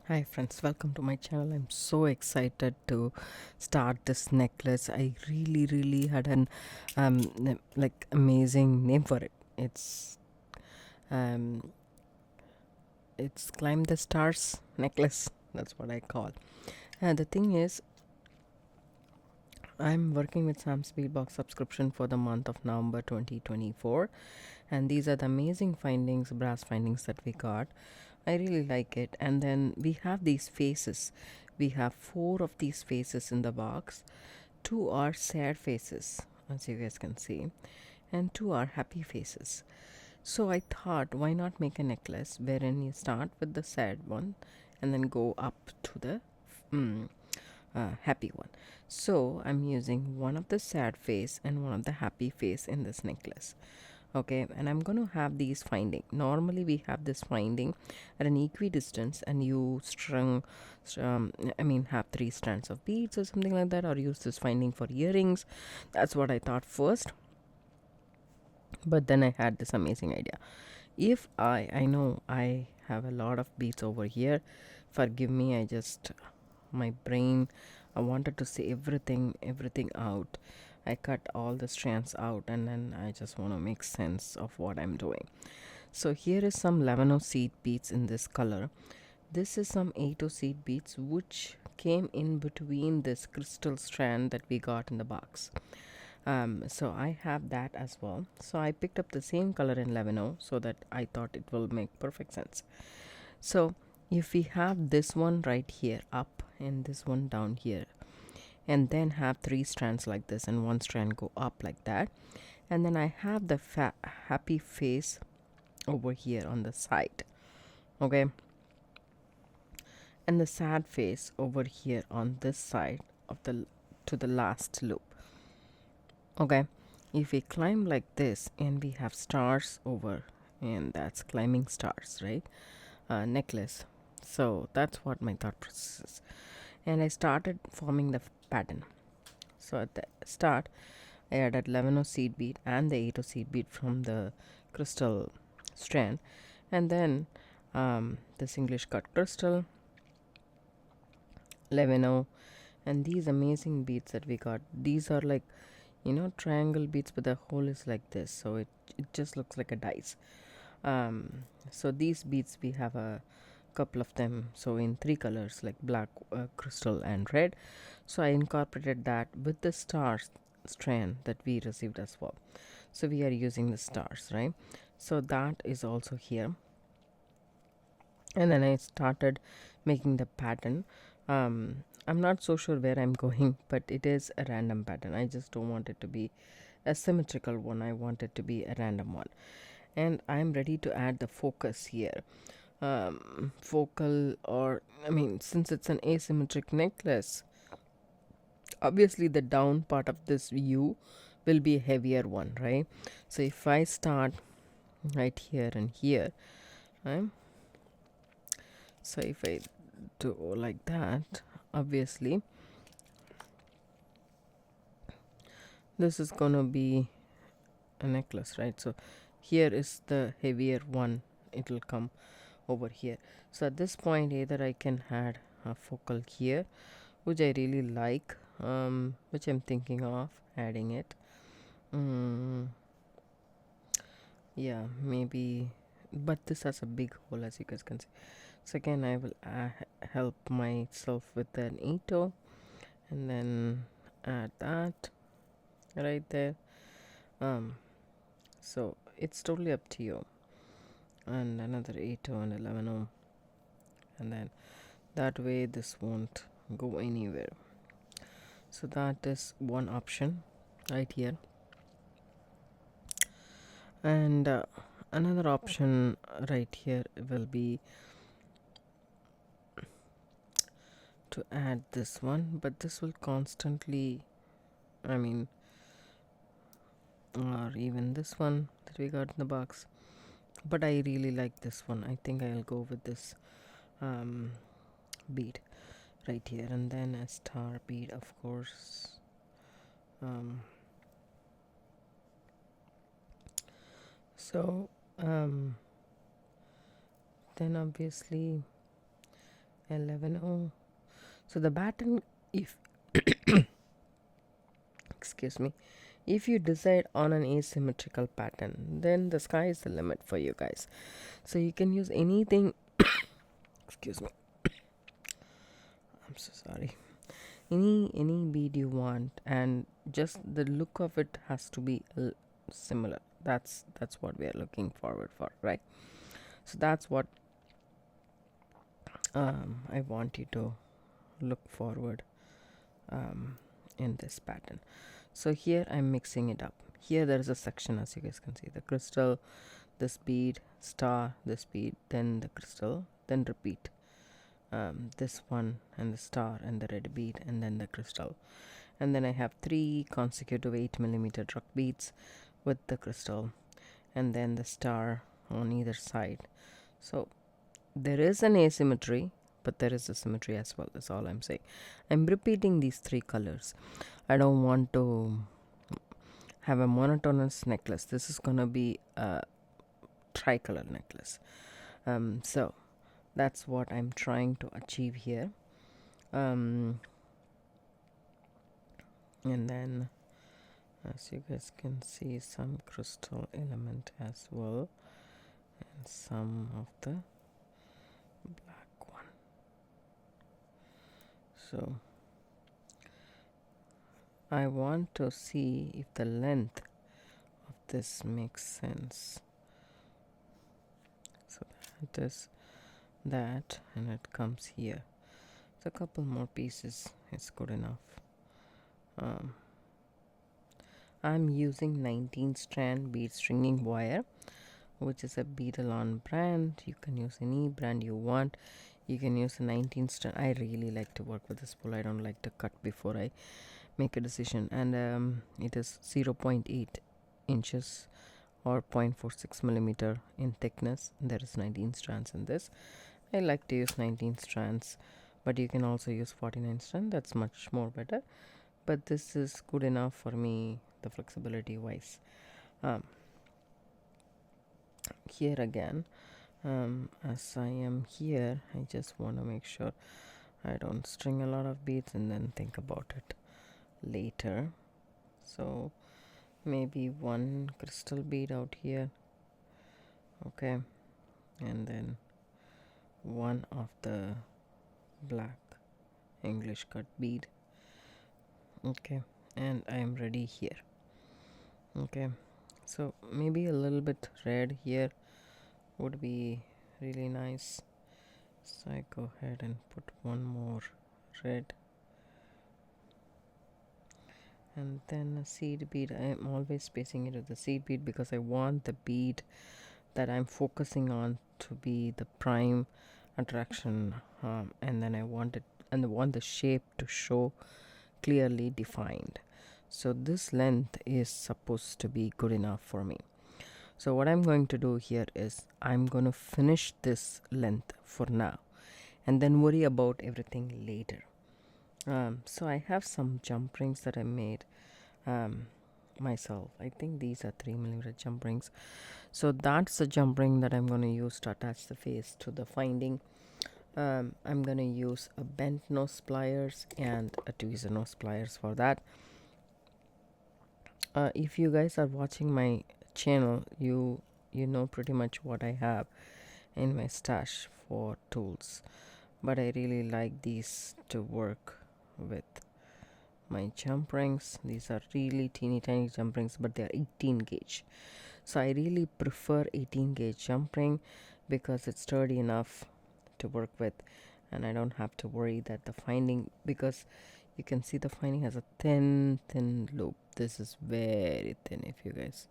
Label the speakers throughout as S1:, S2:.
S1: Hi friends, welcome to my channel. I'm so excited to start this necklace. I really had an like amazing name for it. Um it's Climb the Stars necklace. That's what I call. And the thing is, I'm working with Sam's Beadbox subscription for the month of November 2024, and these are the amazing findings, brass findings that we got. I really like it. And then we have these faces. We have four of these faces in the box. Two are sad faces, as you guys can see, and two are happy faces. So I thought, why not make a necklace wherein you start with the sad one and then go up to the mm, happy one. So I'm using one of the sad face and one of the happy face in this necklace. Okay, and I'm going to have these finding. Normally we have this finding at an equidistance, and you have three strands of beads or something like that, or use this finding for earrings. That's what I thought first, but then I had this amazing idea. If I know I have a lot of beads over here, forgive me, my brain, I wanted to see everything out. I cut all the strands out, and then I just want to make sense of what I'm doing. So here is some 11 seed beads in this color. This is some 8 seed beads which came in between this crystal strand that we got in the box. So I have that as well. So I picked up the same color in 11 so that I thought it will make perfect sense. So if we have this one right here up and this one down here, and then have three strands like this and one strand go up like that, and then I have the happy face over here on the side, okay, and the sad face over here on this side of the to the last loop. Okay, if we climb like this and we have stars over, and that's climbing stars, right? Necklace. So that's what my thought process is. And I started forming the pattern. So at the start, I added 11 seed bead and the 8 seed bead from the crystal strand, and then this English cut crystal, 11, and these amazing beads that we got. These are like, triangle beads, but the hole is like this, so it just looks like a dice. So these beads, we have a couple of them, so in three colors like black, crystal and red. So I incorporated that with the stars strand that we received as well. So we are using the stars, right? So that is also here. And then I started making the pattern. I'm not so sure where I'm going, but it is a random pattern. I just don't want it to be a symmetrical one. I want it to be a random one. And I'm ready to add the focus here. Focal, or since it's an asymmetric necklace, obviously the down part of this view will be a heavier one, right? So if I start right here and here, right? So if I do like that, obviously this is gonna be a necklace, right? So here is the heavier one, it will come over here. So at this point, either I can add a focal here, which I really like, which I'm thinking of adding it. Yeah, maybe, but this has a big hole, as you guys can see. So again, I will help myself with an ito, and then add that right there. So it's totally up to you. And another 8 and 11, and then that way this won't go anywhere. So that is one option right here. And another option right here will be to add this one, but this will constantly, I mean, or even this one that we got in the box, but I really like this one. I think I'll go with this bead right here, and then a star bead, of course. So then obviously 11. Oh, so the pattern, if excuse me, if you decide on an asymmetrical pattern, then the sky is the limit for you guys. So you can use anything. Excuse me, I'm so sorry. Any bead you want, and just the look of it has to be similar. That's what we are looking forward for, right? So that's what I want you to look forward in this pattern. So here I'm mixing it up. Here there is a section, as you guys can see, the crystal, this bead, star, this bead, then the crystal, then repeat. This one and the star and the red bead, and then the crystal. And then I have 3 consecutive 8mm drop beads with the crystal, and then the star on either side. So there is an asymmetry, but there is a symmetry as well. That's all I'm saying. I'm repeating these 3 colors. I don't want to have a monotonous necklace. This is gonna be a tricolor necklace. So that's what I'm trying to achieve here. And then, as you guys can see, some crystal element as well, and some of the black one. So I want to see if the length of this makes sense. So that is that, and it comes here. So a couple more pieces is good enough. I'm using 19 strand bead stringing wire, which is a Beaded brand. You can use any brand you want. You can use a 19 strand. I really like to work with this spool. I don't like to cut before I make a decision. And it is 0.8 inches or 0.46 millimeter in thickness. There is 19 strands in this. I like to use 19 strands, but you can also use 49 strands. That's much more better, but this is good enough for me, the flexibility wise. Here again, as I am here, I just want to make sure I don't string a lot of beads and then think about it later. So maybe 1 crystal bead out here, okay, and then 1 of the black English cut bead, okay, and I am ready here. Okay, so maybe a little bit red here would be really nice. So I go ahead and put 1 more red, and then a seed bead. I am always spacing it with the seed bead because I want the bead that I'm focusing on to be the prime attraction, and then I want the shape to show clearly defined. So this length is supposed to be good enough for me. So what I'm going to do here is I'm going to finish this length for now and then worry about everything later. So I have some jump rings that I made myself. I think these are 3mm jump rings. So that's the jump ring that I'm going to use to attach the face to the finding. I'm going to use a bent nose pliers and a tweezer nose pliers for that. If you guys are watching my channel, you know pretty much what I have in my stash for tools, but I really like these to work with my jump rings. These are really teeny tiny jump rings, but they are 18 gauge. So I really prefer 18 gauge jump ring because it's sturdy enough to work with, and I don't have to worry that the finding, because you can see the finding has a thin loop. This is very thin, if you guys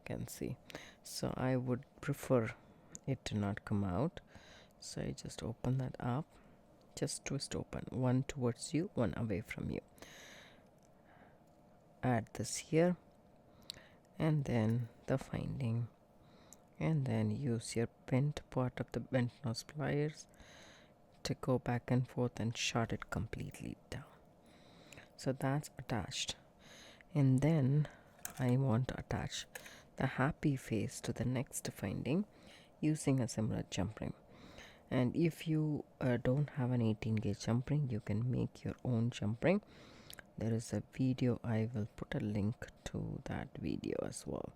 S1: can see. So I would prefer it to not come out. So I just open that up, just twist open, 1 towards you, 1 away from you. Add this here, and then the finding, and then use your bent part of the bent nose pliers to go back and forth and shut it completely down. So that's attached, and then I want to attach the happy face to the next finding using a similar jump ring. And if you don't have an 18 gauge jump ring, you can make your own jump ring. There is a video, I will put a link to that video as well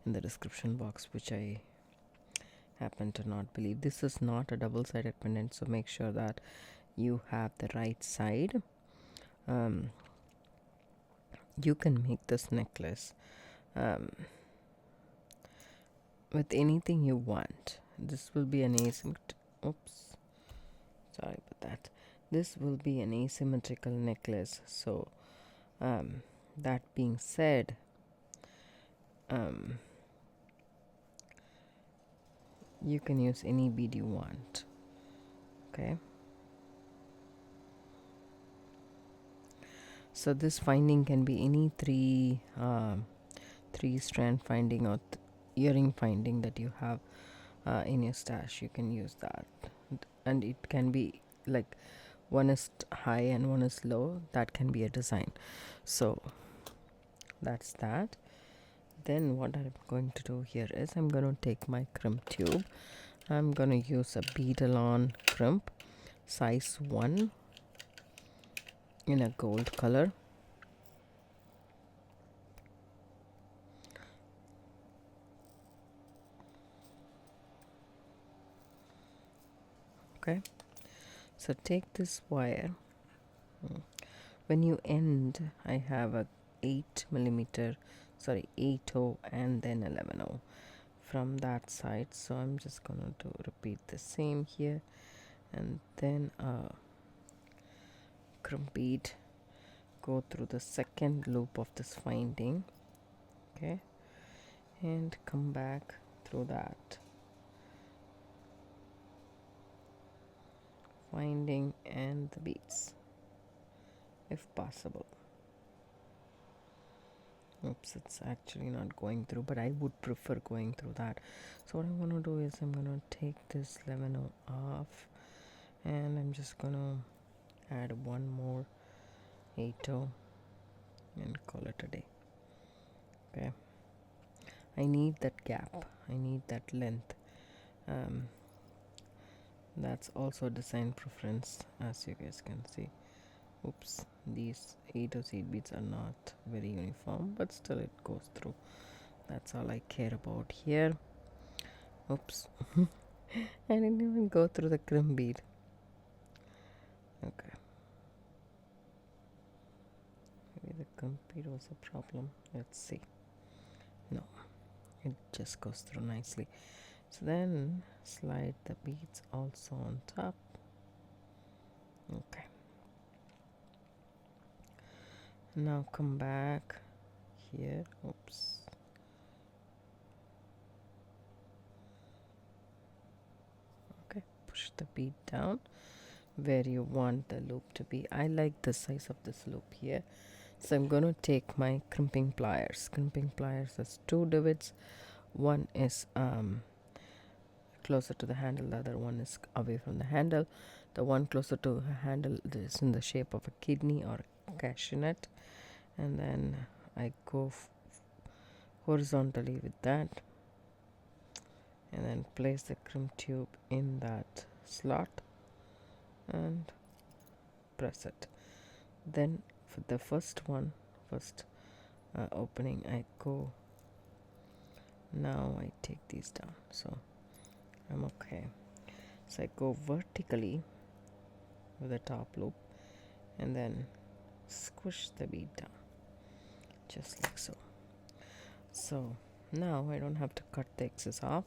S1: in the description box, which I happen to not believe. This is not a double-sided pendant, so make sure that you have the right side. You can make this necklace with anything you want. This will be an oops, sorry about that. This will be an asymmetrical necklace. So that being said, you can use any bead you want. Okay, so this finding can be any three strand finding or earring finding that you have in your stash. You can use that, and it can be like one is high and one is low. That can be a design. So that's that. Then what I'm going to do here is I'm going to take my crimp tube. I'm going to use a Beaded crimp size 1 in a gold color. Okay, so take this wire. When you end, I have a 8mm, sorry, 8/0 and then 11/0 from that side. So I'm just gonna repeat the same here, and then crimp bead, go through the second loop of this finding, okay, and come back through that finding and the beads if possible. Oops, it's actually not going through, but I would prefer going through that. So what I'm going to do is I'm going to take this 11/0 off, and I'm just going to add one more 8/0 and call it a day. Okay, I need that gap, I need that length. That's also design preference, as you guys can see. Oops, these 8 seed beads are not very uniform, but still it goes through. That's all I care about here. Oops. I didn't even go through the crimp bead. Okay, maybe the crimp bead was a problem. Let's see. No, it just goes through nicely. So then slide the beads also on top. Okay, now come back here. Oops. Okay, push the bead down where you want the loop to be. I like the size of this loop here, so I'm going to take my crimping pliers. Crimping pliers has 2 divots. One is closer to the handle, the other one is away from the handle. The one closer to the handle is in the shape of a kidney or a cashew nut, and then I go horizontally with that, and then place the crimp tube in that slot and press it. Then for the first opening, I go, now I take these down, so I'm okay. So I go vertically with the top loop and then squish the bead down, just like so. So now I don't have to cut the excess off.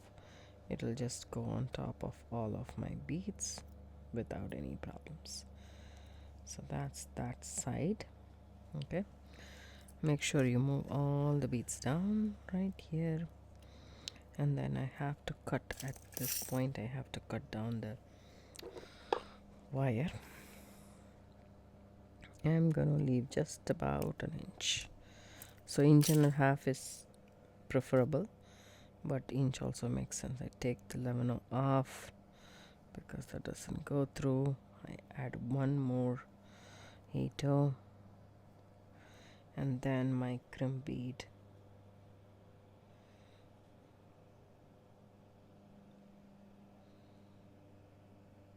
S1: It'll just go on top of all of my beads without any problems. So that's that side. Okay, make sure you move all the beads down right here, and then I have to cut at this point. I have to cut down the wire. I'm gonna leave just about an inch. So 1.5 inches is preferable, but inch also makes sense. I take the 11/0 off because that doesn't go through. I add one more 8/0 and then my crimp bead.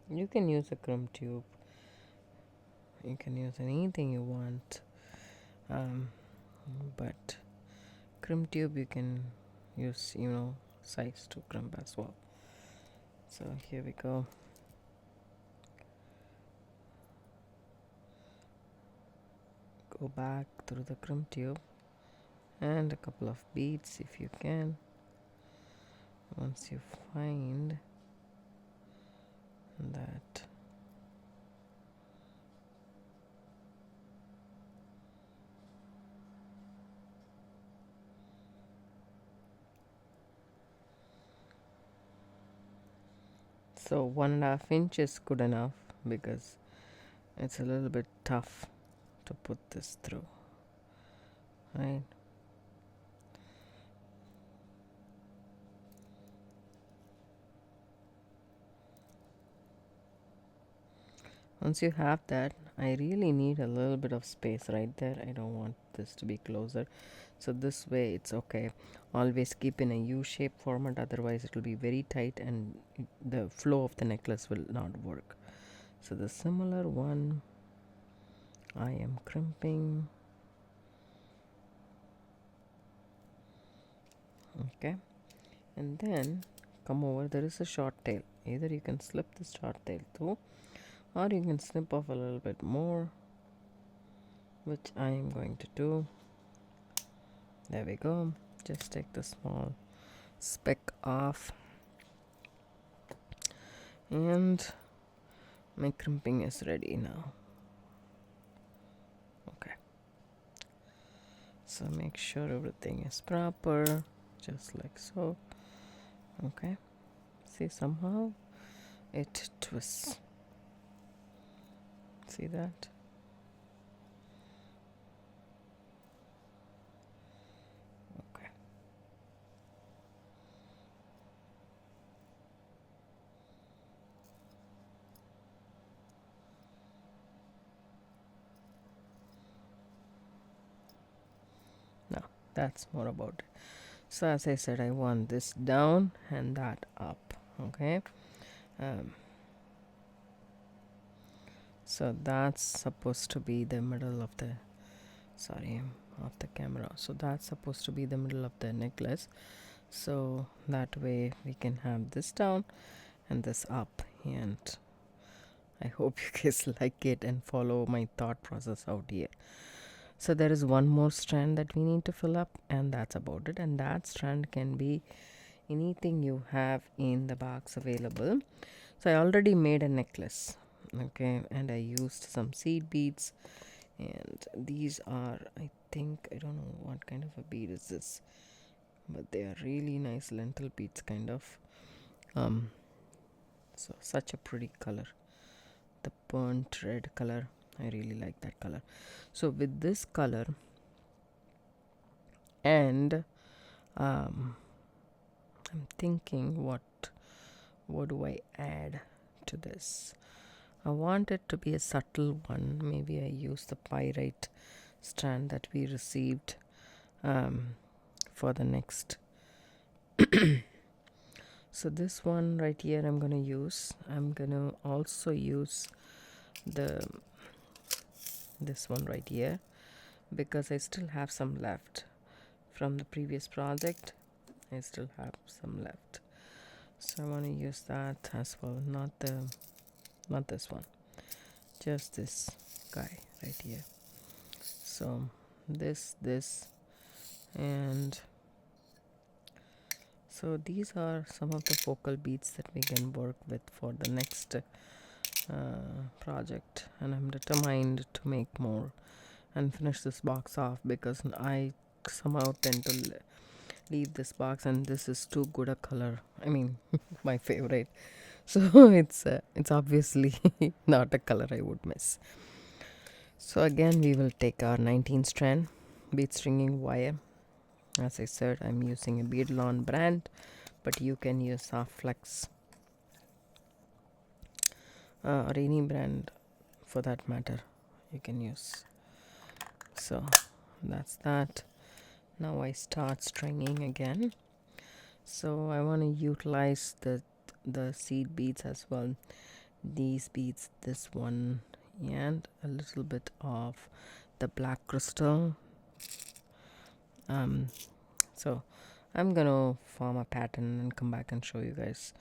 S1: You can use a crimp tube. You can use anything you want. But crimp tube you can use, size to crimp as well. So here we go. Go back through the crimp tube and a couple of beads if you can. Once you find that so 1.5 inch is good enough because it's a little bit tough to put this through, right? Once you have that, I really need a little bit of space right there. I don't want this to be closer, so this way it's okay. Always keep in a U-shape format, otherwise it will be very tight and the flow of the necklace will not work. So the similar one I am crimping. Okay, and then come over. There is a short tail. Either you can slip the short tail through, or you can snip off a little bit more, which I am going to do. There we go. Just take the small speck off, and my crimping is ready now. Okay, so make sure everything is proper, just like so. Okay, see, somehow it twists. See that? Okay. Now that's more about it. So as I said, I want this down and that up. Okay. So that's supposed to be the middle of the camera. So that's supposed to be the middle of the necklace. So that way we can have this down and this up. And I hope you guys like it and follow my thought process out here. So there is one more strand that we need to fill up, and that's about it. And that strand can be anything you have in the box available. So I already made a necklace, okay, and I used some seed beads, and these are, I don't know what kind of a bead is this, but they are really nice lentil beads, kind of. So such a pretty color, the burnt red color. I really like that color. So with this color, and I'm thinking, what do I add to this? I want it to be a subtle one. Maybe I use the pyrite strand that we received for the next. So this one right here I'm going to use. I'm going to also use this one right here, because I still have some left from the previous project. I still have some left, so I want to use that as well. Not this one, just this guy right here. So this and so these are some of the focal beads that we can work with for the next project, and I'm determined to make more and finish this box off, because I somehow tend to leave this box, and this is too good a color. I mean, my favorite. So it's obviously not a color I would miss. So again, we will take our 19 strand bead stringing wire. As I said, I'm using a Beaded brand, but you can use Soft Flex or any brand for that matter you can use. So that's that. Now I start stringing again. So I want to utilize the seed beads as well. these beads, this one, and a little bit of the black crystal. So I'm gonna form a pattern and come back and show you guys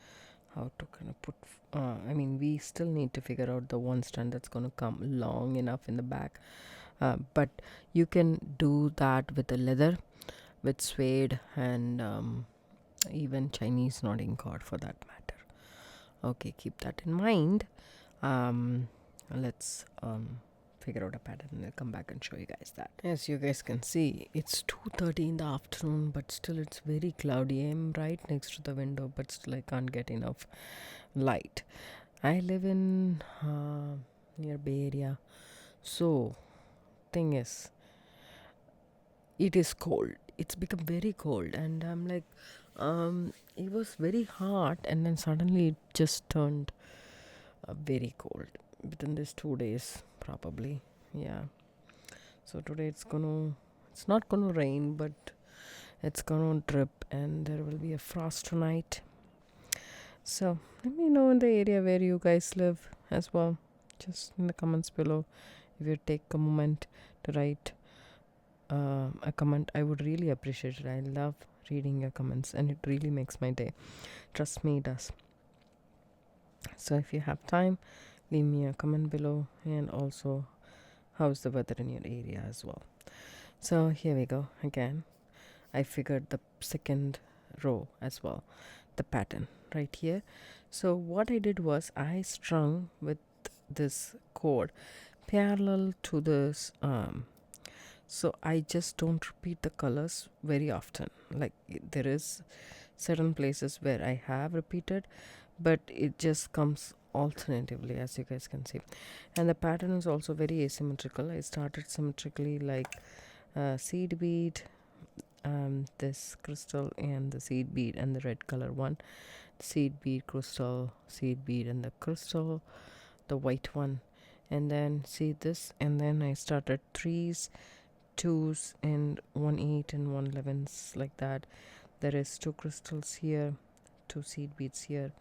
S1: how to kind of put I mean, we still need to figure out the one strand that's going to come long enough in the back, but you can do that with the leather, with suede, and even Chinese knotting cord for that matter. Okay, keep that in mind. Let's figure out a pattern and I'll come back and show you guys that. As you guys can see, it's 2:30 in the afternoon, but still it's very cloudy. I'm right next to the window, but still I can't get enough light. I live in near Bay Area, so thing is, it is cold. It's become very cold, and I'm like, it was very hot, and then suddenly it just turned very cold within these 2 days, probably. Yeah. So today it's not gonna rain, but it's gonna drip, and there will be a frost tonight. So let me know in the area where you guys live as well. Just in the comments below. If you take a moment to write a comment, I would really appreciate it. I love reading your comments, and it really makes my day. Trust me, it does. So if you have time, leave me a comment below, and also how's the weather in your area as well. So here we go again. I figured the second row as well, the pattern right here. So what I did was I strung with this cord parallel to this so I just don't repeat the colors very often. Like there is certain places where I have repeated, but it just comes alternatively, as you guys can see. And the pattern is also very asymmetrical. I started symmetrically, like seed bead, this crystal, and the seed bead, and the red color one, seed bead, crystal, seed bead, and the crystal, the white one. And then see this, and then I started 3s, 2s, and 1/8 and 1/11s, like that. There is 2 crystals here, 2 seed beads here,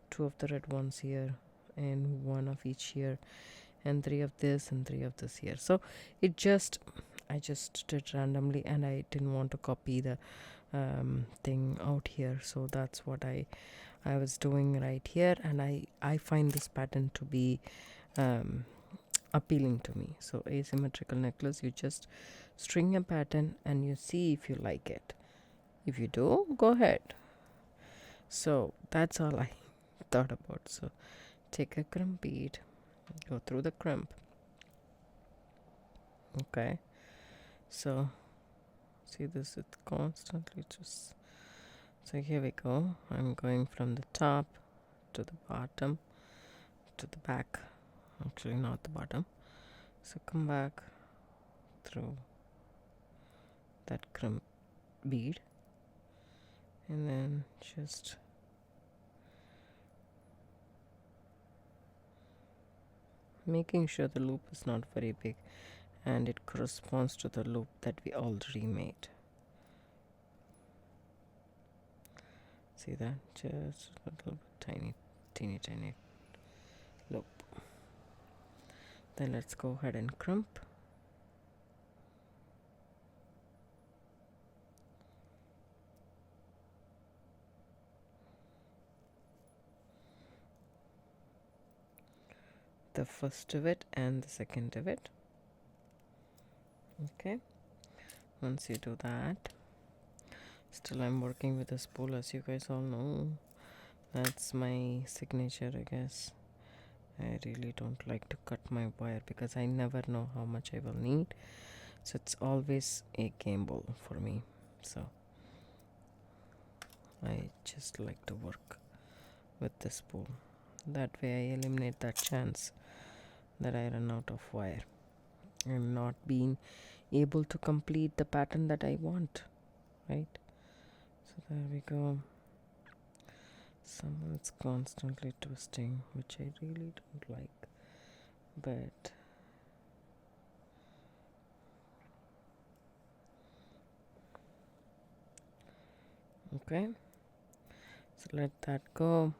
S1: 2 of the red ones here, and 1 of each here, and 3 of this and 3 of this here. So I just did randomly, and I didn't want to copy the thing out here, so that's what I was doing right here. And I find this pattern to be appealing to me. So asymmetrical necklace, you just string a pattern and you see if you like it. If you do, go ahead. So that's all I thought about. So take a crimp bead, go through the crimp. Okay, so see this, it's constantly just, so here we go. I'm going from the top to the bottom to the back, actually not the bottom. So come back through that crimp bead, and then just making sure the loop is not very big and it corresponds to the loop that we already made. See that? Just a little bit teeny loop. Then let's go ahead and crimp. The first divot and the second divot. Okay, once you do that, still I'm working with a spool, as you guys all know. That's my signature, I guess. I really don't like to cut my wire because I never know how much I will need, so it's always a gamble for me. So I just like to work with the spool. That way I eliminate that chance that I run out of wire and not being able to complete the pattern that I want, right? So there we go. Someone's constantly twisting, which I really don't like, but okay, so let that go.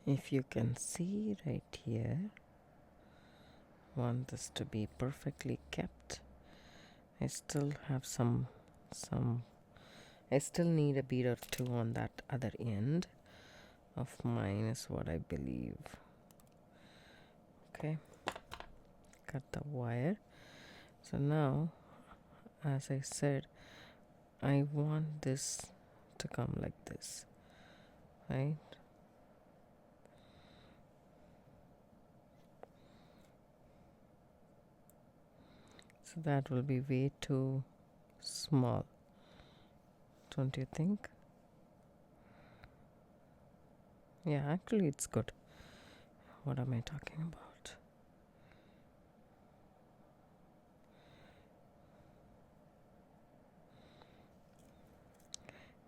S1: If you can see right here, want this to be perfectly kept. I still have some I still need a bead or two on that other end of mine is what I believe. Okay, cut the wire. So now, as I said, I want this to come like this, right? So that will be way too small, don't you think? Yeah, actually it's good. What am I talking about?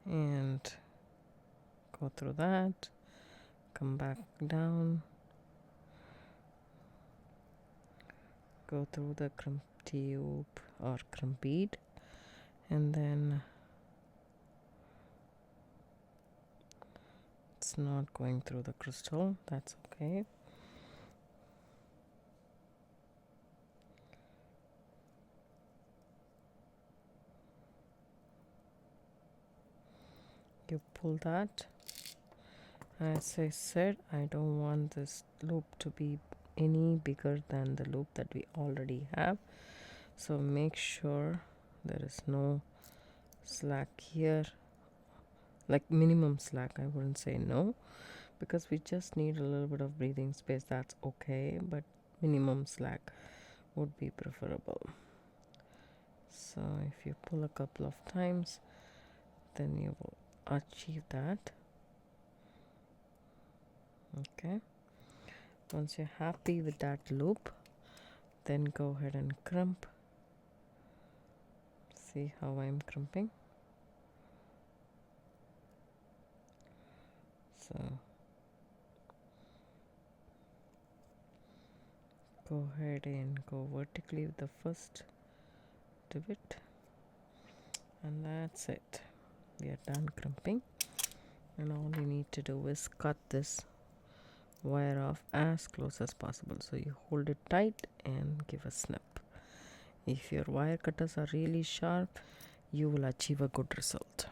S1: And go through that, come back down, go through the crimp tube or crimp bead, and then it's not going through the crystal, that's okay. You pull that. As I said, I don't want this loop to be any bigger than the loop that we already have, so make sure there is no slack here, like minimum slack. I wouldn't say no, because we just need a little bit of breathing space. That's okay, but minimum slack would be preferable. So if you pull a couple of times, then you will achieve that. Okay, once you're happy with that loop, then go ahead and crimp. See how I'm crimping? So go ahead and go vertically with the first divot, and that's it. We are done crimping, and all you need to do is cut this wire off as close as possible. So you hold it tight and give a snip. If your wire cutters are really sharp, you will achieve a good result.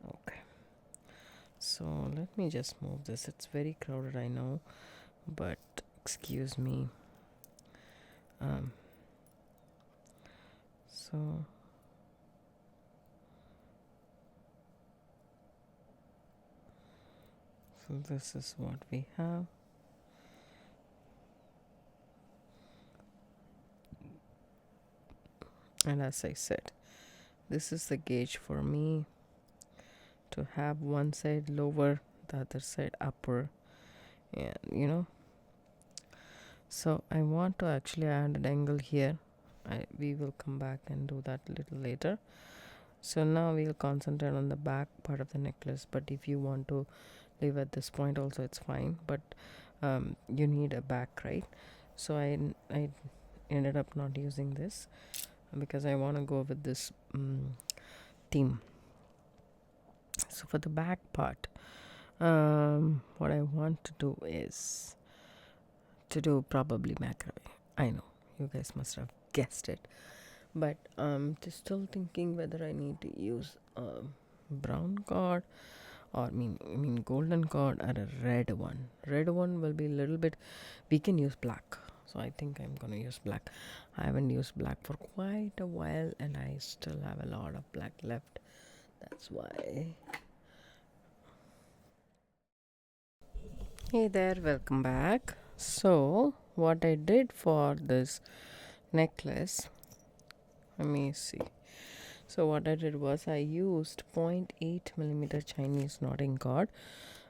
S1: Okay, so let me just move this. It's very crowded, I know, but excuse me. So this is what we have. And as I said, this is the gauge for me to have one side lower, the other side upper, and so I want to actually add an angle here. We will come back and do that a little later. So now we'll concentrate on the back part of the necklace, but if you want to leave at this point also, it's fine, but you need a back, right? So I ended up not using this because I want to go with this theme. So for the back part, what I want to do is to do probably macrame. I know you guys must have guessed it, but just still thinking whether I need to use brown cord or I mean golden cord or a red one. Red one will be a little bit, we can use black, so I think I'm gonna use black. I haven't used black for quite a while and I still have a lot of black left, that's why. Hey there, welcome back. So what I did for this necklace, let me see. So what I did was I used 0.8 millimeter Chinese knotting cord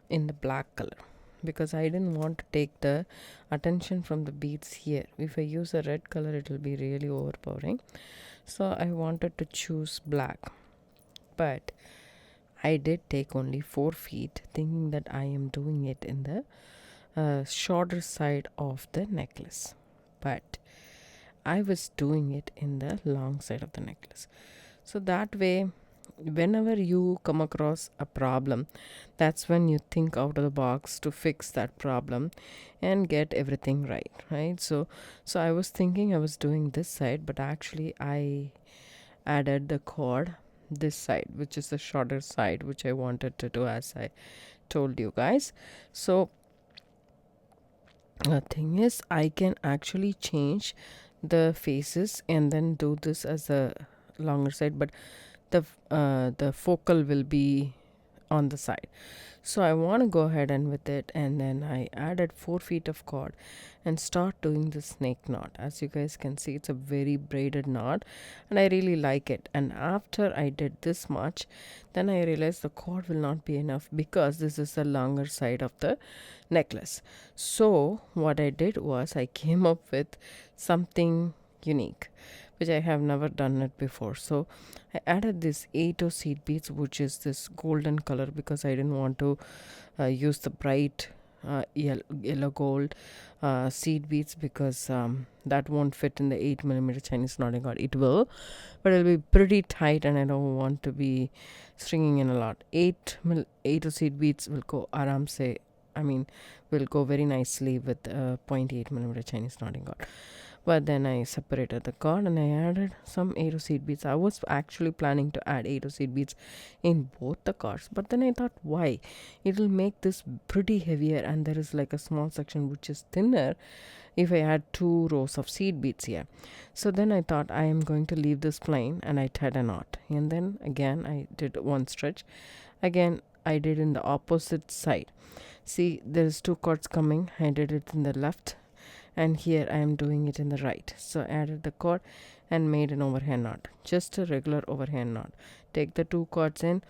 S1: in the black color because I didn't want to take the attention from the beads here. If I use a red color, it will be really overpowering. So I wanted to choose black, but I did take only 4 feet, thinking that I am doing it in the shorter side of the necklace, but I was doing it in the long side of the necklace. So that way whenever you come across a problem, that's when you think out of the box to fix that problem and get everything right. So I was thinking I was doing this side, but actually I added the cord this side, which is the shorter side, which I wanted to do, as I told you guys. So the thing is, I can actually change the faces and then do this as a longer side, but the focal will be on the side. So I want to go ahead and with it, and then I added 4 feet of cord and start doing the snake knot. As you guys can see, it's a very braided knot and I really like it. And after I did this much, then I realized the cord will not be enough because this is the longer side of the necklace. So what I did was I came up with something unique, which I have never done it before. So I added this 8 seed beads, which is this golden color, because I didn't want to use the bright yellow gold seed beads, because that won't fit in the 8mm Chinese knotting cord. It will, but it'll be pretty tight and I don't want to be stringing in a lot. 8 seed beads will go aram se, will go very nicely with 0.8mm Chinese knotting cord. But then I separated the cord and I added some 8 seed beads. I was actually planning to add 8 seed beads in both the cords, but then I thought, why? It will make this pretty heavier, and there is like a small section which is thinner if I add 2 rows of seed beads here. So then I thought I am going to leave this plain, and I tied a knot. And then again I did one stretch. Again I did in the opposite side. See, there's 2 cords coming. I did it in the left, and here I am doing it in the right. So I added the cord and made an overhand knot, just a regular overhand knot. Take the 2 cords in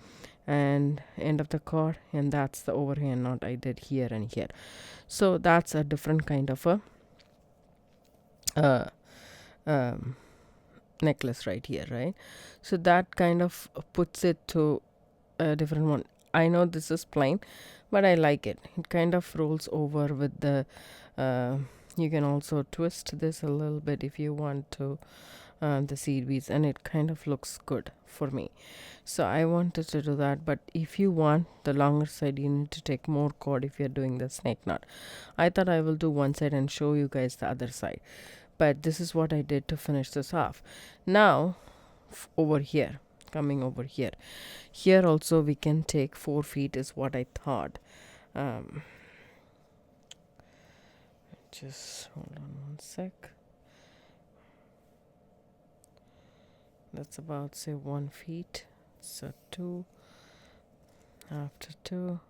S1: and end of the cord, and that's the overhand knot I did here and here. So that's a different kind of a necklace right here, right? So that kind of puts it to a different one. I know this is plain, but I like it. It kind of rolls over with the you can also twist this a little bit if you want to, the seed beads, and it kind of looks good for me. So I wanted to do that, but if you want the longer side, you need to take more cord if you're doing the snake knot. I thought I will do one side and show you guys the other side, but this is what I did to finish this off. Now over here, coming over here also we can take 4 feet is what I thought. Just hold on one sec. That's about, say, 1 feet. So 2, after 2,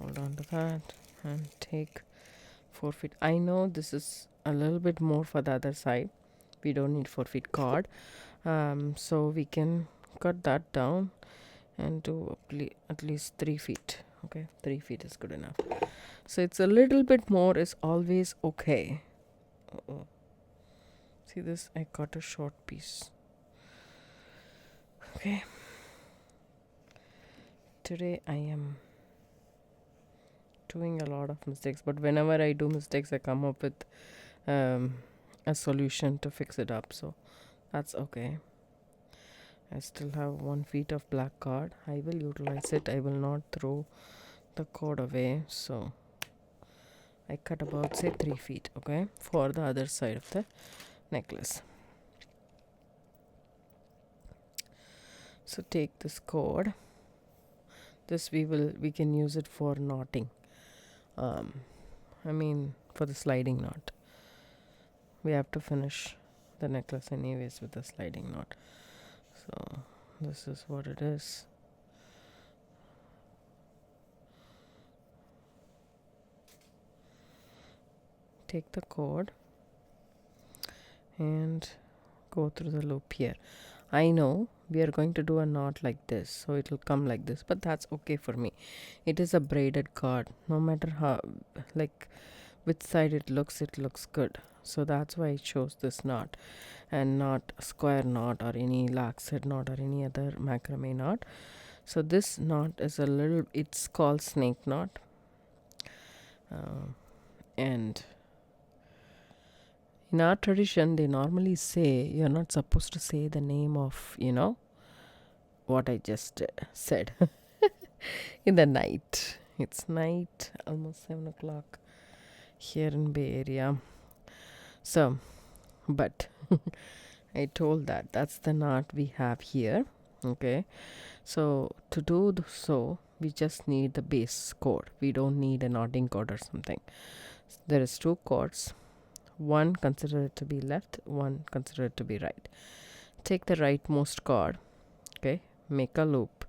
S1: hold on to that and take 4 feet. I know this is a little bit more for the other side. We don't need 4 feet cord, so we can cut that down and do at least 3 feet. Okay, 3 feet is good enough. So it's a little bit more is always okay. See this, I cut a short piece. Okay, today I am doing a lot of mistakes, but whenever I do mistakes I come up with a solution to fix it up, so that's okay. I still have 1 feet of black cord. I will utilize it. I will not throw the cord away. So I cut about, say, 3 feet, okay, for the other side of the necklace. So take this cord. This we can use it for knotting. For the sliding knot. We have to finish the necklace anyways with the sliding knot. So this is what it is. Take the cord and go through the loop here. I know we are going to do a knot like this, so it will come like this, but that's okay for me. It is a braided cord. No matter how, like, which side it looks good. So that's why I chose this knot and not a square knot or any laxed knot or any other macrame knot. So this knot is it's called snake knot, and in our tradition they normally say you're not supposed to say the name of what I just said. In the night. It's night, almost 7 o'clock here in Bay Area. So, but I told that's the knot we have here. Okay, so to do so, we just need the base cord. We don't need a knotting cord or something. There is two cords. One consider it to be left, one consider it to be right. Take the rightmost cord. Okay, make a loop.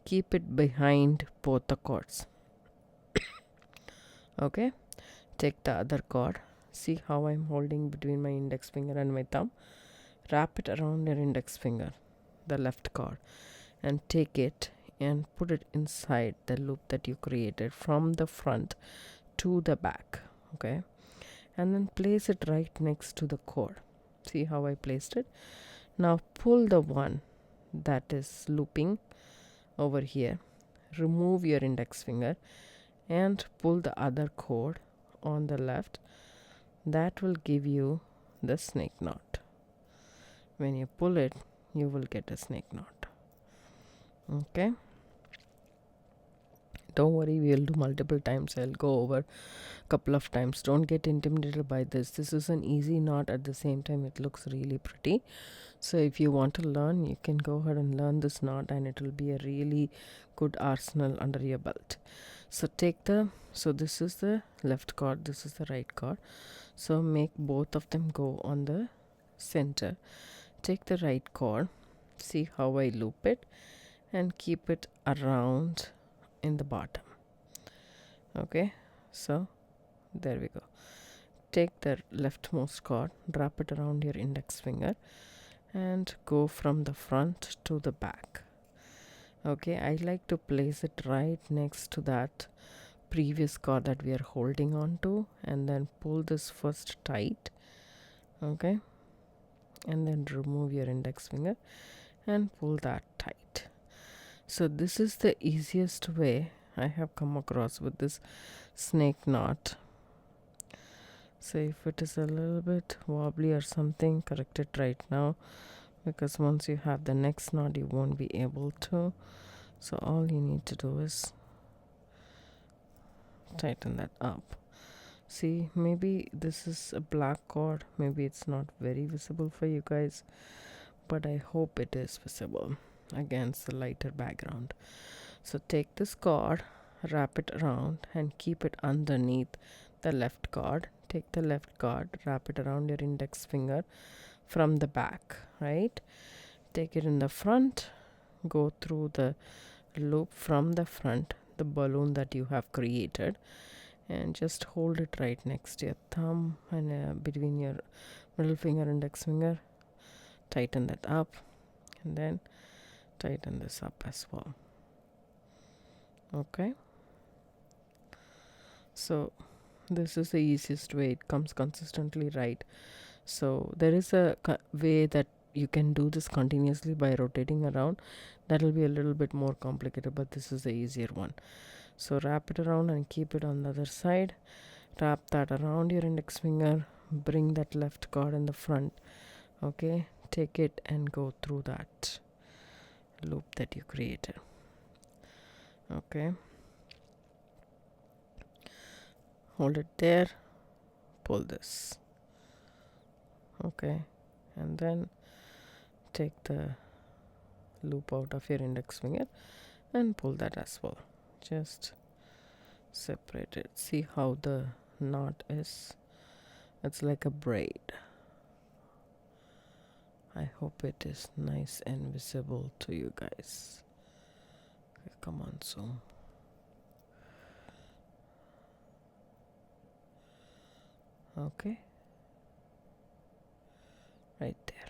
S1: Keep it behind both the cords. Okay, take the other cord. See how I'm holding between my index finger and my thumb. Wrap it around your index finger, the left cord, and take it and put it inside the loop that you created from the front to the back. Okay, and then place it right next to the cord. See how I placed it? Now pull the one that is looping over here, remove your index finger and pull the other cord on the left. That will give you the snake knot. When you pull it, you will get a snake knot. Okay, don't worry, we will do multiple times. I'll go over a couple of times. Don't get intimidated by this is an easy knot. At the same time, it looks really pretty. So if you want to learn, you can go ahead and learn this knot, and it will be a really good arsenal under your belt. So this is the left cord, this is the right cord. So make both of them go on the center. Take the right cord, see how I loop it, and keep it around in the bottom. Okay, so there we go. Take the leftmost cord, wrap it around your index finger, and go from the front to the back. Okay, I like to place it right next to that previous cord that we are holding on to, and then pull this first tight. Okay, and then remove your index finger and pull that tight. So this is the easiest way I have come across with this snake knot. So if it is a little bit wobbly or something, correct it right now, because once you have the next knot, you won't be able to. So all you need to do is tighten that up. See, maybe this is a black cord, maybe it's not very visible for you guys, but I hope it is visible against the lighter background. So take this cord, wrap it around and keep it underneath the left cord. Take the left cord, wrap it around your index finger from the back, right? Take it in the front, go through the loop from the front, the balloon that you have created, and just hold it right next to your thumb and between your middle finger and index finger. Tighten that up, and then tighten this up as well. Okay, so this is the easiest way. It comes consistently right. So there is a way that you can do this continuously by rotating around. That will be a little bit more complicated, but this is the easier one. So wrap it around and keep it on the other side. Wrap that around your index finger, bring that left cord in the front. Okay, take it and go through that loop that you created. Okay, hold it there, pull this. Okay, and then take the loop out of your index finger and pull that as well. Just separate it. See how the knot is? It's like a braid. I hope it is nice and visible to you guys. Okay, come on, zoom. Okay, right there.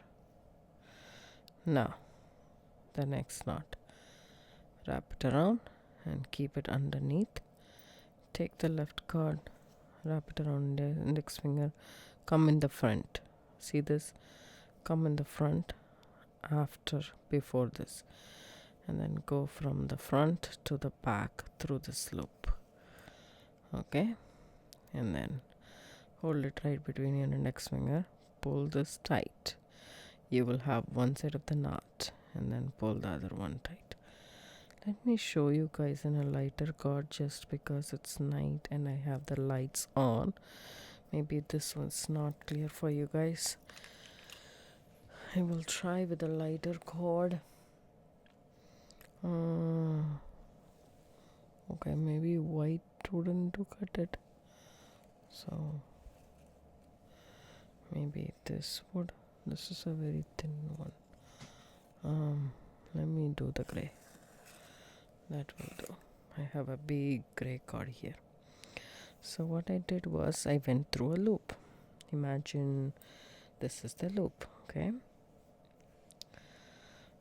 S1: Now the next knot, wrap it around and keep it underneath. Take the left cord, wrap it around the index finger, come in the front. See this? Come in the front before this, and then go from the front to the back through this loop. Okay, and then hold it right between your index finger, pull this tight. You will have one side of the knot, and then pull the other one tight. Let me show you guys in a lighter cord, just because it's night and I have the lights on. Maybe this one's not clear for you guys. I will try with a lighter cord. Okay, maybe white wouldn't to cut it, so maybe this would. This is a very thin one. Let me do the gray. That will do. I have a big gray cord here. So what I did was I went through a loop. Imagine this is the loop, okay?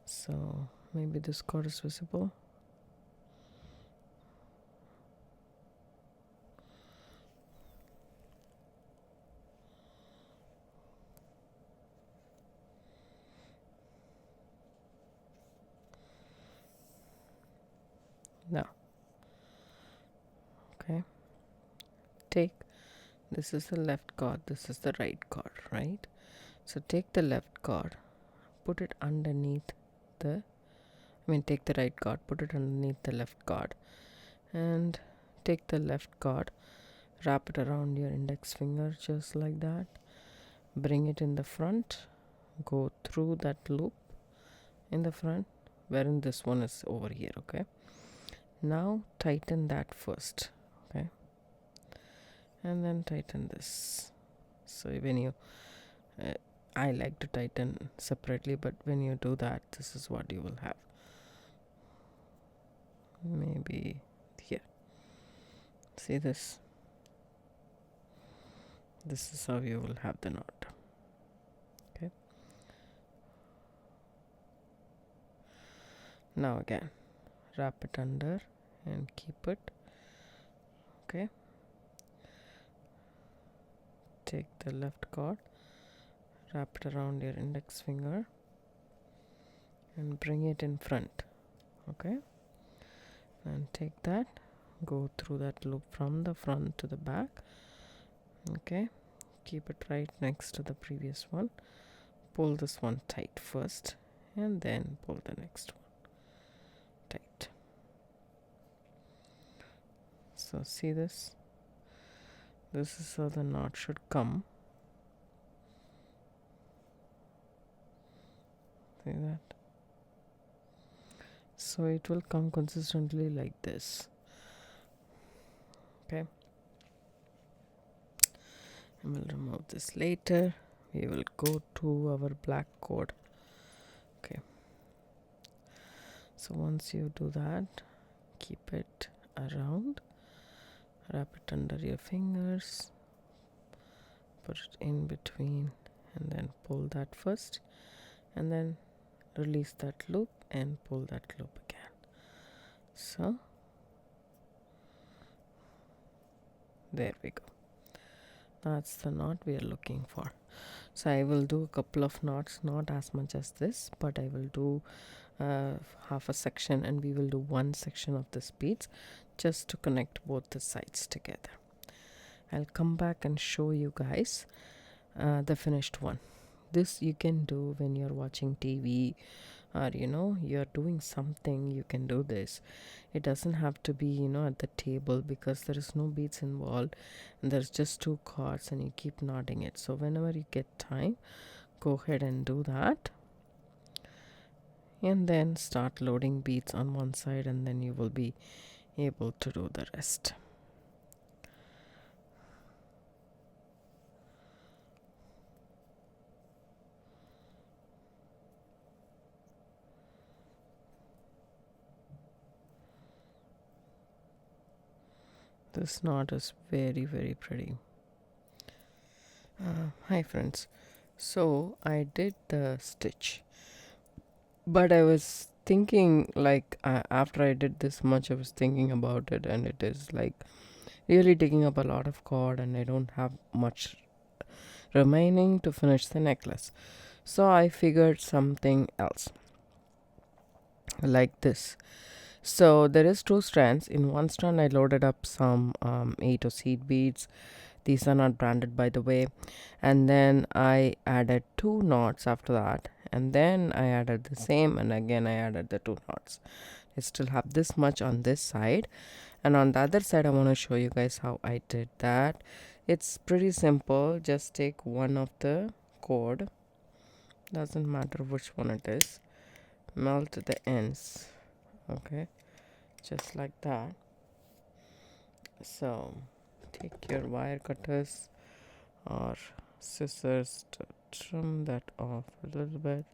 S1: So maybe this cord is visible. Now, okay, take, this is the left cord, this is the right cord, right? So take the left cord, put it underneath the, take the right cord, put it underneath the left cord, and take the left cord, wrap it around your index finger just like that, bring it in the front, go through that loop in the front, wherein this one is over here, okay? Now tighten that first, okay, and then tighten this. So when you I like to tighten separately, but when you do that, this is what you will have. Maybe here, see this, this is how you will have the knot, okay? Now again, wrap it under and keep it, okay? Take the left cord, wrap it around your index finger and bring it in front, okay? And take that, go through that loop from the front to the back, okay? Keep it right next to the previous one. Pull this one tight first and then pull the next one tight. So see this? This is how the knot should come. See that? So it will come consistently like this, okay? And we'll remove this later. We will go to our black cord, okay? So once you do that, keep it around, wrap it under your fingers, put it in between, and then pull that first, and then release that loop and pull that loop again. So there we go. That's the knot we are looking for. So I will do a couple of knots, not as much as this, but I will do half a section, and we will do one section of this beads just to connect both the sides together. I'll come back and show you guys the finished one. This you can do when you're watching TV, or you're doing something. You can do this. It doesn't have to be at the table, because there is no beads involved and there's just two cords and you keep knotting it. So whenever you get time, go ahead and do that, and then start loading beads on one side, and then you will be able to do the rest. This knot is very, very pretty. Hi friends. So I did the stitch, but I was thinking, like, after I did this much, I was thinking about it, and it is like really taking up a lot of cord, and I don't have much remaining to finish the necklace. So I figured something else, like this. So there is two strands. In one strand I loaded up some 8 seed beads. These are not branded, by the way. And then I added 2 knots after that, and then I added the same, and again I added the 2 knots. I still have this much on this side, and on the other side I want to show you guys how I did that. It's pretty simple. Just take one of the cord, doesn't matter which one it is, melt the ends, okay, just like that. So take your wire cutters or scissors to trim that off a little bit.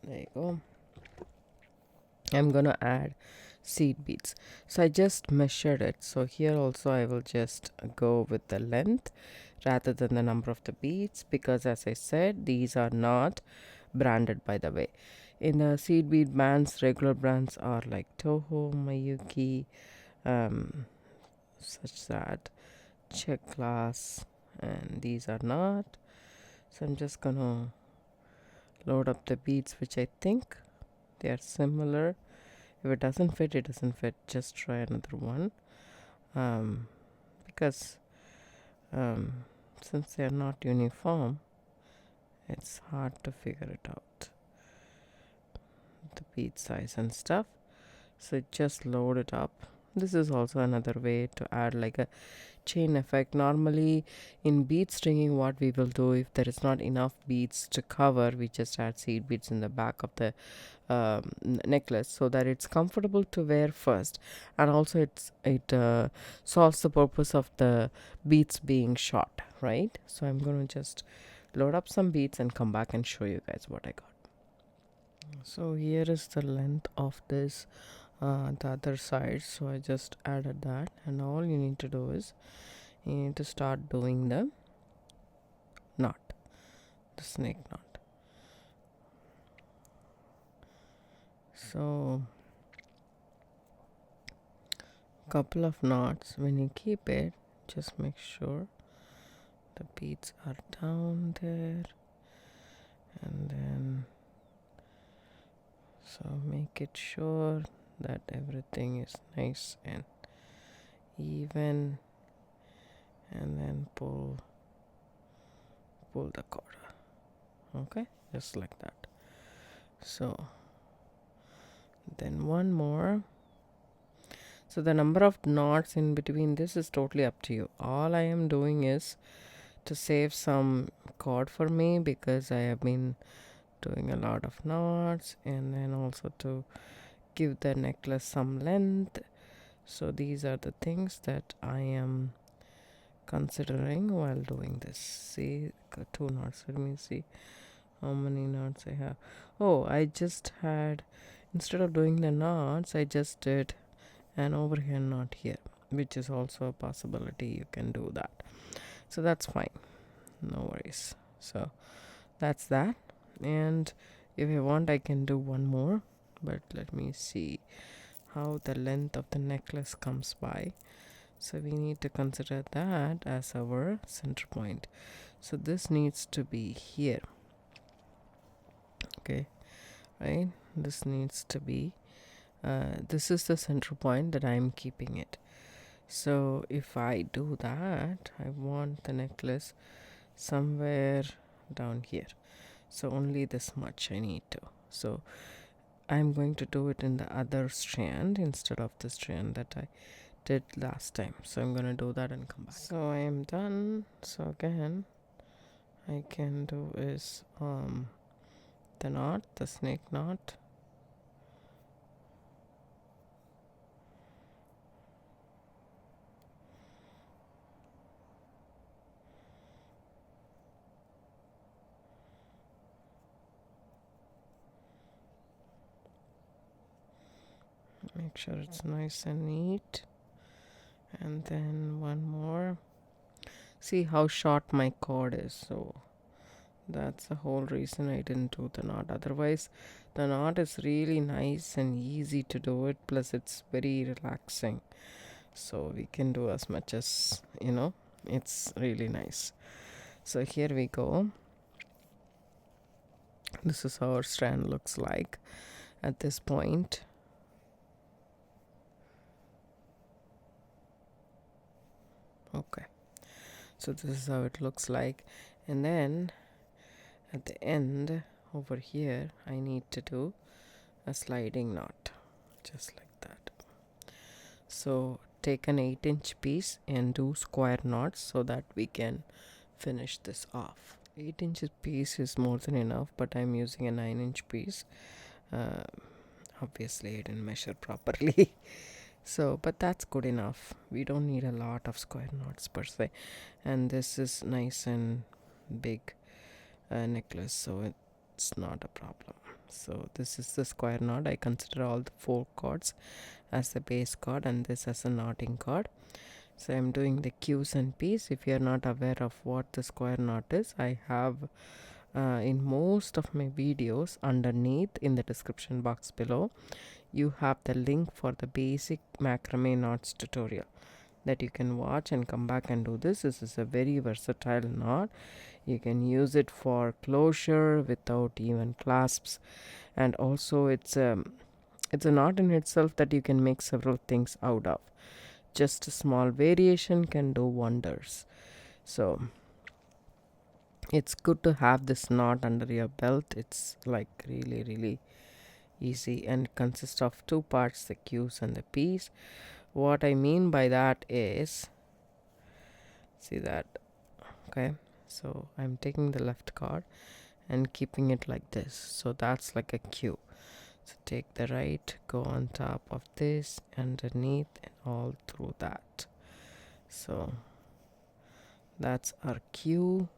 S1: There you go. I'm gonna add seed beads, so I just measured it. So here also I will just go with the length rather than the number of the beads, because as I said, these are not branded, by the way. In the seed bead bands, regular brands are like Toho, Mayuki, such that check glass, and these are not. So I'm just gonna load up the beads which I think they are similar. If it doesn't fit, it doesn't fit. Just try another one, because since they are not uniform, it's hard to figure it out, the bead size and stuff. So just load it up. This is also another way to add like a chain effect. Normally in bead stringing, what we will do, if there is not enough beads to cover, we just add seed beads in the back of the necklace, so that it's comfortable to wear first, and also it solves the purpose of the beads being short, right? So I'm going to just load up some beads and come back and show you guys what I got. So here is the length of this, the other side, so I just added that, and all you need to do is you need to start doing the knot, the snake knot. So couple of knots. When you keep it, just make sure the beads are down there, and then so make it sure that everything is nice and even, and then pull the cord, okay, just like that. So then one more. So the number of knots in between this is totally up to you. All I am doing is to save some cord for me, because I have been doing a lot of knots, and then also to give the necklace some length. So these are the things that I am considering while doing this. See, 2 knots. Let me see how many knots I have. Oh, I just had, instead of doing the knots, I just did an overhand knot here, which is also a possibility. You can do that, so that's fine, no worries. So that's that, and if I want, I can do one more, but let me see how the length of the necklace comes by. So we need to consider that as our center point. So this needs to be here, okay, right? This needs to be this is the center point that I'm keeping it. So if I do that, I want the necklace somewhere down here, so only this much I need to. So I'm going to do it in the other strand instead of the strand that I did last time. So I'm going to do that and come back. So I am done. So again, I can do is the knot, the snake knot. Make sure it's nice and neat, and then one more. See how short my cord is, so that's the whole reason I didn't do the knot. Otherwise the knot is really nice and easy to do it, plus it's very relaxing, so we can do as much as it's really nice. So here we go. This is how our strand looks like at this point. Okay, so this is how it looks like, and then at the end over here I need to do a sliding knot just like that. So take an 8-inch piece and do square knots so that we can finish this off. 8-inch piece is more than enough, but I'm using a 9-inch piece. uh, Obviously I didn't measure properly. So but that's good enough. We don't need a lot of square knots per se, and this is nice and big necklace, so it's not a problem. So this is the square knot. I consider all the 4 cords as the base cord and this as a knotting cord. So I'm doing the Q's and P's. If you're not aware of what the square knot is, I have in most of my videos underneath in the description box below, you have the link for the basic macrame knots tutorial that you can watch and come back and do this. This is a very versatile knot. You can use it for closure without even clasps, and also it's a knot in itself that you can make several things out of. Just a small variation can do wonders. So it's good to have this knot under your belt. It's like really easy and consists of 2 parts, the Q's and the P's. What I mean by that is, see that, okay, so I'm taking the left card and keeping it like this, so that's like a Q. So take the right, go on top of this, underneath, and all through that. So that's our Q,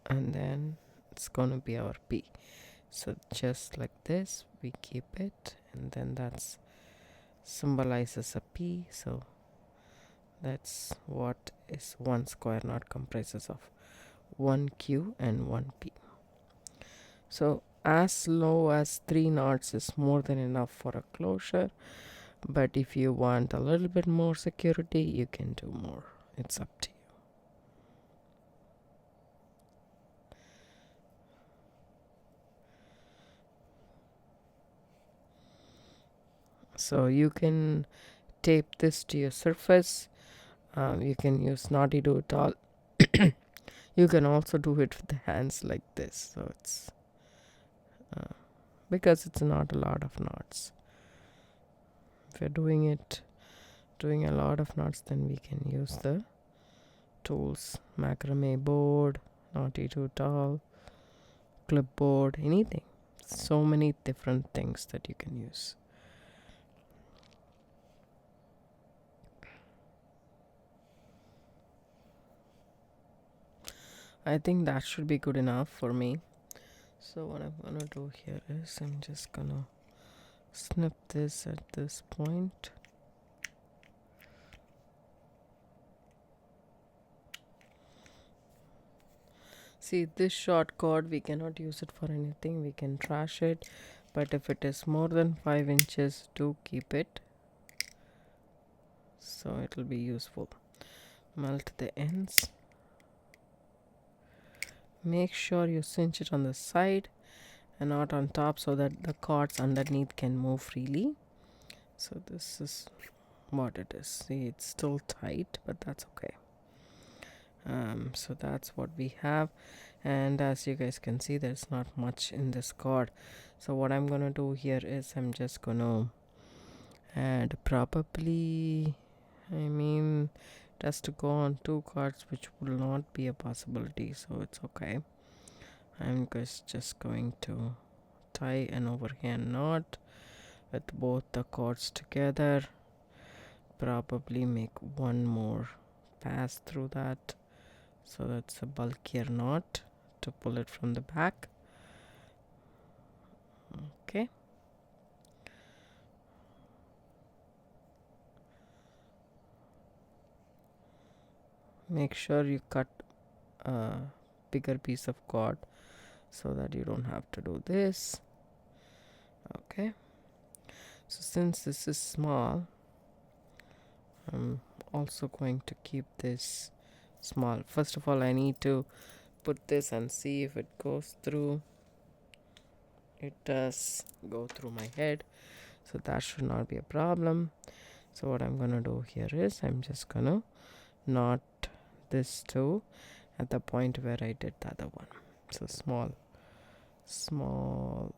S1: and then it's gonna be our P. So just like this we keep it, and then that's symbolizes a P. So that's what is one square knot comprises of, 1 Q and 1 P. So as low as 3 knots is more than enough for a closure, but if you want a little bit more security, you can do more. It's up to you. So you can tape this to your surface. You can use Naughty Do It All. You can also do it with the hands like this. So it's because it's not a lot of knots. If you're doing a lot of knots, then we can use the tools, macrame board, Naughty Do It All, clipboard, anything. So many different things that you can use. I think that should be good enough for me. So what I'm gonna do here is I'm just gonna snip this at this point. See, this short cord, we cannot use it for anything. We can trash it, but if it is more than 5 inches, do keep it, so it will be useful. Melt the ends. Make sure you cinch it on the side and not on top, so that the cords underneath can move freely. So this is what it is. See, it's still tight, but that's okay. So that's what we have, and as you guys can see, there's not much in this cord. So what I'm gonna do here is I'm just gonna add probably, it has to go on 2 cards, which will not be a possibility, so it's okay. I'm just going to tie an overhand knot with both the cords together, probably make one more pass through that, so that's a bulkier knot to pull it from the back. Okay, make sure you cut a bigger piece of cord so that you don't have to do this. Okay, so since this is small, I'm also going to keep this small. First of all, I need to put this and see if it goes through. It does go through my head, so that should not be a problem. So what I'm gonna do here is I'm just gonna knot this too at the point where I did the other one. So small small,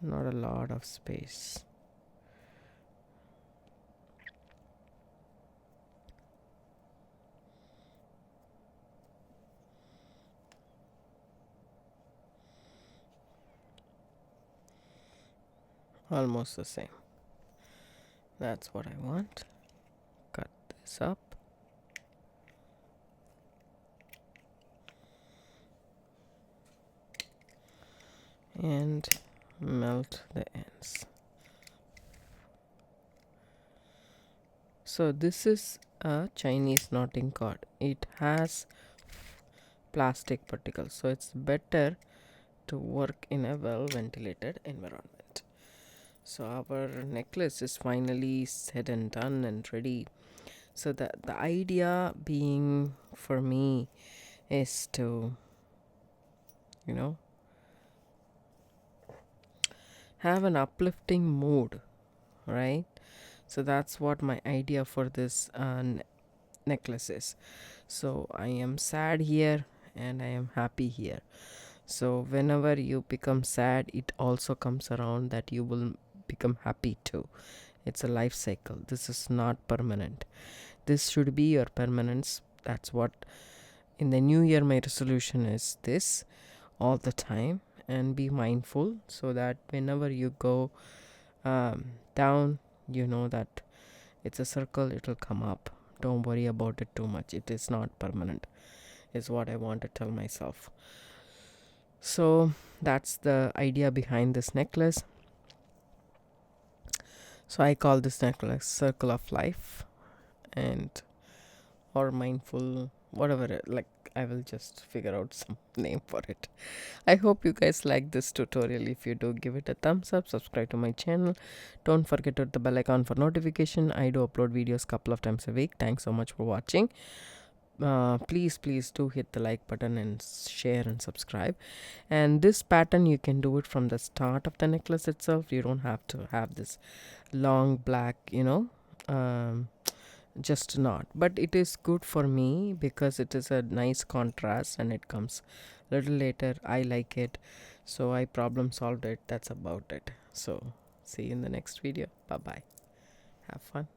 S1: not a lot of space. Almost the same. That's what I want. Cut this up. And melt the ends. So this is a Chinese knotting cord. It has plastic particles, so it's better to work in a well ventilated environment. So our necklace is finally said and done and ready. So the idea being for me is to, you know, have an uplifting mood, right? So that's what my idea for this necklace is. So I am sad here and I am happy here. So whenever you become sad, it also comes around that you will become happy too. It's a life cycle. This is not permanent. This should be your permanence. That's what in the new year my resolution is, this all the time. And be mindful so that whenever you go down, you know that it's a circle, it'll come up. Don't worry about it too much. It is not permanent, is what I want to tell myself. So that's the idea behind this necklace. So I call this necklace Circle of Life, and or mindful, whatever, like I will just figure out some name for it. I hope you guys like this tutorial. If you do, give it a thumbs up, subscribe to my channel. Don't forget to hit the bell icon for notification. I do upload videos couple of times a week. Thanks so much for watching. Please do hit the like button and share and subscribe. And this pattern, you can do it from the start of the necklace itself. You don't have to have this long black, just knot, but it is good for me because it is a nice contrast and it comes a little later. I like it, so I problem solved it. That's about it. So see you in the next video. Bye bye. Have fun.